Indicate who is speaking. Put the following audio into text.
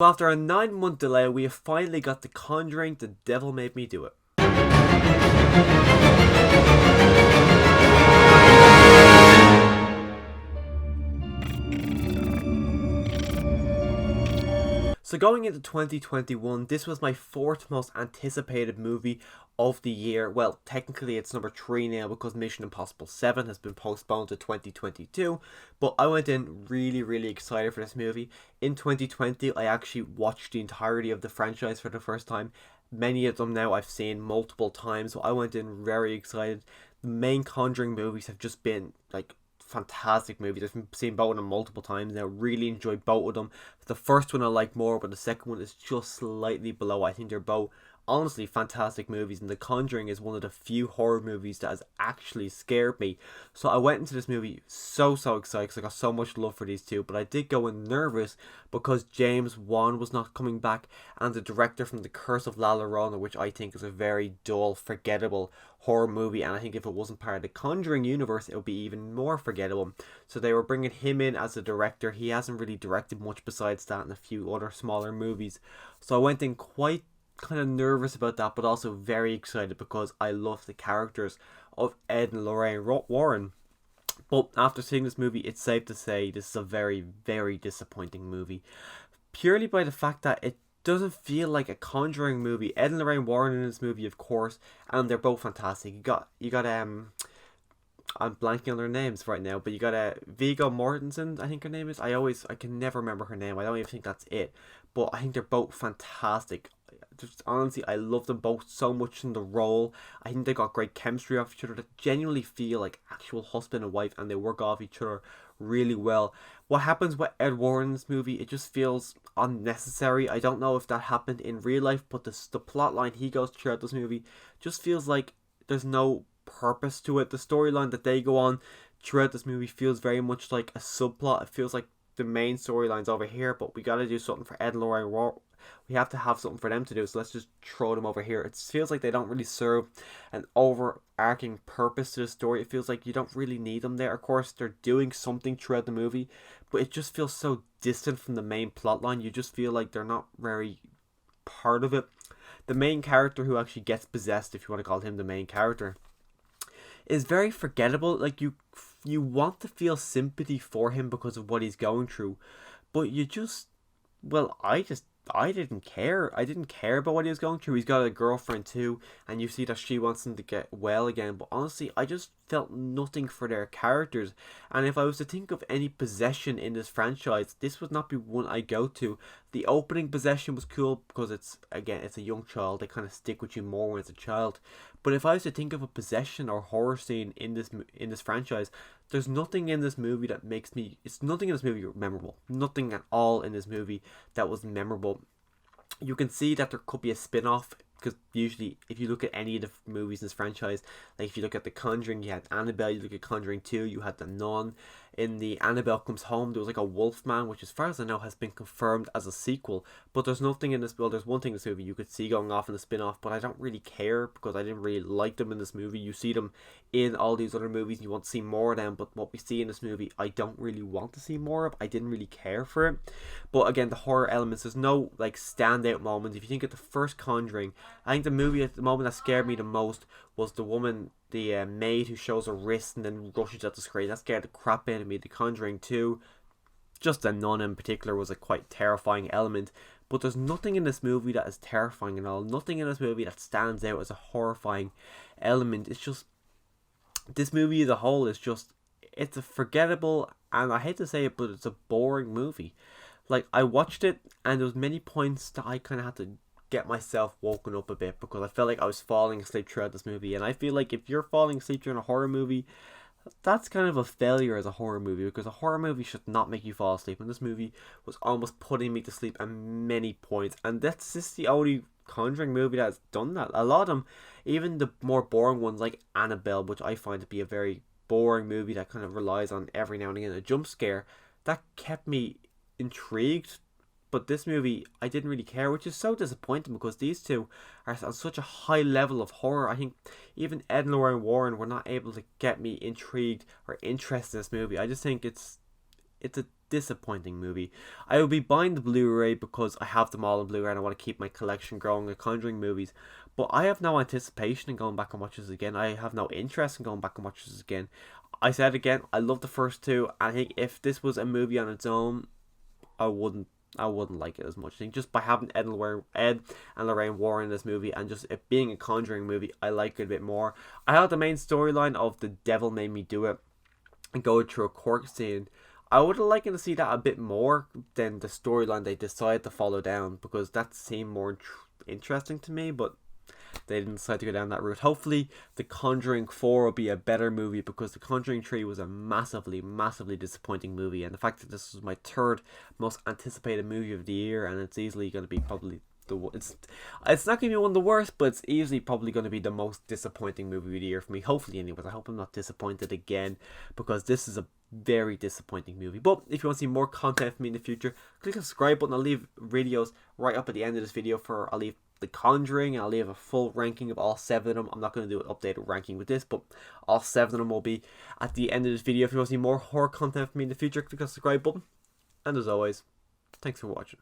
Speaker 1: Well, after a 9-month delay, we have finally got The Conjuring, The Devil Made Me Do It. So going into 2021, this was my fourth most anticipated movie of the year. Well, technically it's number 3 now because Mission Impossible 7 has been postponed to 2022. But I went in really excited for this movie. In 2020, I actually watched the entirety of the franchise for the first time. Many of them now I've seen multiple times, so I went in very excited. The main Conjuring movies have just been like fantastic movies. I've seen both of them multiple times now. Really enjoyed both of them. The first one I like more, but the second one is just slightly below. I think they're both honestly fantastic movies, and The Conjuring is one of the few horror movies that has actually scared me. So I went into this movie so excited because I got so much love for these two, but I did go in nervous because James Wan was not coming back, and the director from The Curse of La Llorona, which I think is a very dull, forgettable horror movie, and I think if it wasn't part of the Conjuring universe, it would be even more forgettable. So they were bringing him in as a director. He hasn't really directed much besides that and a few other smaller movies. So I went in quite kind of nervous about that, but also very excited because I love the characters of Ed and Lorraine Warren. But after seeing this movie, it's safe to say this is a very disappointing movie, purely by the fact that it doesn't feel like a Conjuring movie. Ed and Lorraine Warren in this movie, of course, and they're both fantastic. You got I'm blanking on their names right now, but you got Viggo Mortensen, I think her name is. I can never remember her name. I don't even think that's it. But I think they're both fantastic. Just honestly, I love them both so much in the role. I think they got great chemistry off each other. They genuinely feel like actual husband and wife, and they work off each other really well. What happens with Ed Warren's movie, it just feels unnecessary. I don't know if that happened in real life, but the plot line he goes throughout this movie just feels like there's no purpose to it. The storyline that they go on throughout this movie feels very much like a subplot. It feels like the main storyline's over here, but we gotta do something for Ed and Lorraine. We have to have something for them to do, so let's just throw them over here. It feels like they don't really serve an overarching purpose to the story. It feels like you don't really need them there. Of course, they're doing something throughout the movie, but it just feels so distant from the main plotline. You just feel like they're not very part of it. The main character who actually gets possessed, if you want to call him the main character, is very forgettable. Like you want to feel sympathy for him because of what he's going through, but you just, well, I didn't care. I didn't care about what he was going through. He's got a girlfriend too, and you see that she wants him to get well again. But honestly, I just felt nothing for their characters. And if I was to think of any possession in this franchise, this would not be one I go to. The opening possession was cool because it's a young child. They kind of stick with you more when it's a child. But if I was to think of a possession or horror scene in this franchise, there's nothing in this movie that makes me. It's nothing in this movie memorable. Nothing at all in this movie that was memorable. You can see that there could be a spin-off, because usually if you look at any of the movies in this franchise, like if you look at The Conjuring, you had Annabelle. You look at Conjuring 2, you had The Nun. In the Annabelle Comes Home, there was like a Wolfman, which as far as I know has been confirmed as a sequel. But there's nothing in this, well, there's one thing in this movie you could see going off in the spin-off, but I don't really care because I didn't really like them in this movie. You see them in all these other movies and you want to see more of them, but what we see in this movie I don't really want to see more of. I didn't really care for it. But again, the horror elements, there's no like standout moments. If you think of the first Conjuring, I think the movie at the moment that scared me the most was the woman, the maid who shows her wrist and then rushes at the screen. That scared the crap out of me. The Conjuring 2, just the nun in particular, was a quite terrifying element. But there's nothing in this movie that is terrifying at all. Nothing in this movie that stands out as a horrifying element. It's just, this movie as a whole is just, it's a forgettable, and I hate to say it, but it's a boring movie. Like, I watched it and there was many points that I kind of had to get myself woken up a bit because I felt like I was falling asleep throughout this movie. And I feel like if you're falling asleep during a horror movie, that's kind of a failure as a horror movie, because a horror movie should not make you fall asleep, and this movie was almost putting me to sleep at many points. And that's just the only Conjuring movie that's done that. A lot of them, even the more boring ones like Annabelle, which I find to be a very boring movie that kind of relies on every now and again a jump scare, that kept me intrigued. But this movie, I didn't really care, which is so disappointing because these two are on such a high level of horror. I think even Ed and Lorraine Warren were not able to get me intrigued or interested in this movie. I just think it's a disappointing movie. I will be buying the Blu-ray because I have them all on Blu-ray and I want to keep my collection growing of Conjuring movies. But I have no anticipation in going back and watch this again. I have no interest in going back and watch this again. I said again, I love the first two. I think if this was a movie on its own, I wouldn't like it as much. I think just by having Ed and Lorraine Warren in this movie and just it being a Conjuring movie, I like it a bit more. I had the main storyline of the devil made me do it and go through a court scene. I would have liked to see that a bit more than the storyline they decided to follow down, because that seemed more interesting to me, but they didn't decide to go down that route. Hopefully The Conjuring 4 will be a better movie, because The Conjuring 3 was a massively disappointing movie, and the fact that this was my third most anticipated movie of the year, and it's easily going to be probably it's not going to be one of the worst, but it's easily probably going to be the most disappointing movie of the year for me. Hopefully anyways. I hope I'm not disappointed again, because this is a very disappointing movie. But if you want to see more content from me in the future, click the subscribe button. I'll leave videos right up at the end of this video I'll leave The Conjuring, and I'll leave a full ranking of all 7 of them. I'm not going to do an updated ranking with this, but all 7 of them will be at the end of this video. If you want to see more horror content from me in the future, click the subscribe button. And as always, thanks for watching.